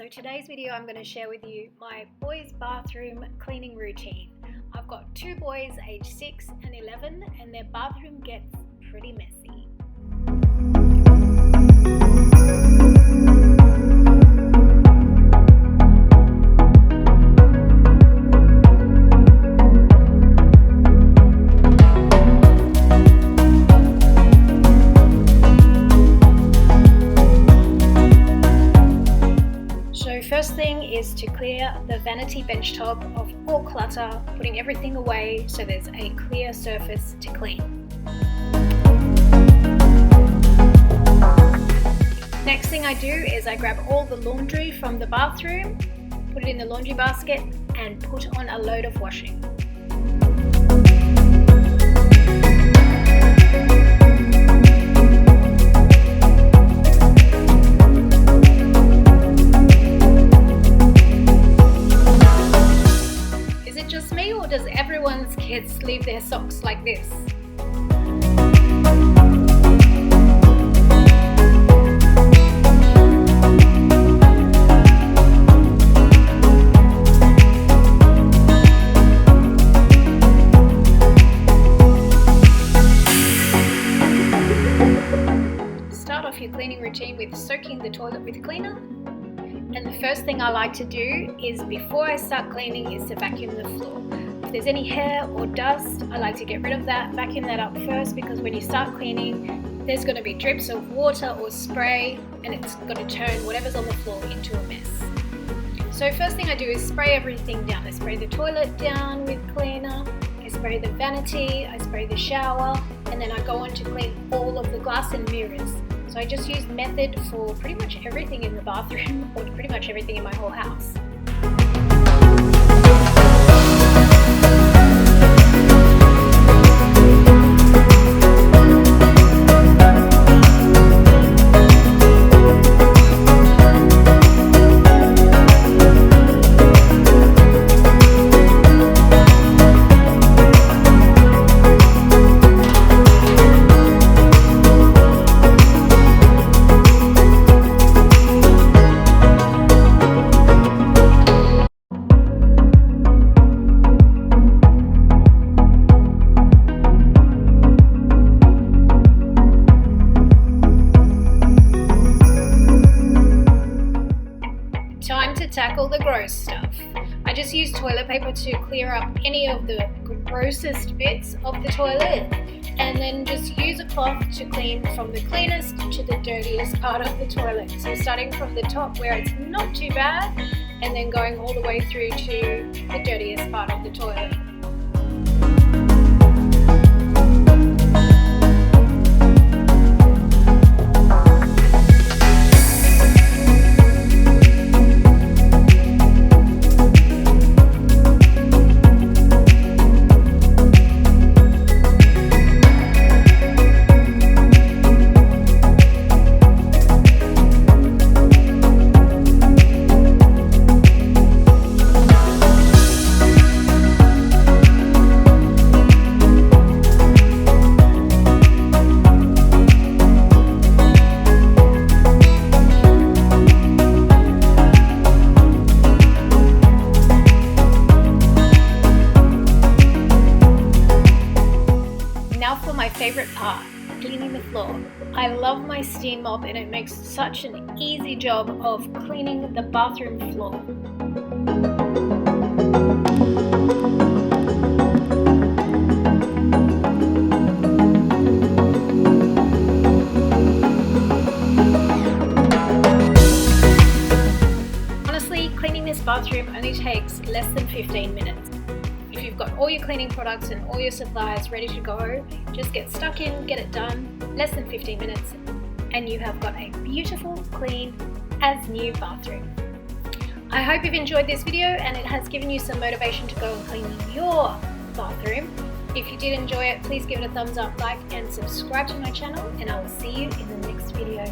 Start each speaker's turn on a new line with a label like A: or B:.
A: So today's video I'm going to share with you my boys' bathroom cleaning routine. I've got two boys aged 6 and 11 and their bathroom gets pretty messy. First thing is to clear the vanity bench top of all clutter, putting everything away so there's a clear surface to clean. Next thing I do is I grab all the laundry from the bathroom, put it in the laundry basket and put on a load of washing. Does everyone's kids leave their socks like this? Start off your cleaning routine with soaking the toilet with cleaner. And the first thing I like to do is before I start cleaning is to vacuum the floor. If there's any hair or dust, I like to get rid of that, vacuum that up first, because when you start cleaning, there's going to be drips of water or spray and it's going to turn whatever's on the floor into a mess. So first thing I do is spray everything down. I spray the toilet down with cleaner, I spray the vanity, I spray the shower, and then I go on to clean all of the glass and mirrors. So I just use Method for pretty much everything in the bathroom or pretty much everything in my whole house. Time to tackle the gross stuff. I just use toilet paper to clear up any of the grossest bits of the toilet, and then just use a cloth to clean from the cleanest to the dirtiest part of the toilet. So starting from the top where it's not too bad, and then going all the way through to the dirtiest part of the toilet. My favorite part, cleaning the floor. I love my steam mop and it makes such an easy job of cleaning the bathroom floor. Honestly, cleaning this bathroom only takes less than 15 minutes. If you've got all your cleaning products and all your supplies ready to go, just get stuck in, get it done, less than 15 minutes, and you have got a beautiful, clean, as new bathroom. I hope you've enjoyed this video and it has given you some motivation to go and clean your bathroom. If you did enjoy it, please give it a thumbs up, like, and subscribe to my channel, and I will see you in the next video.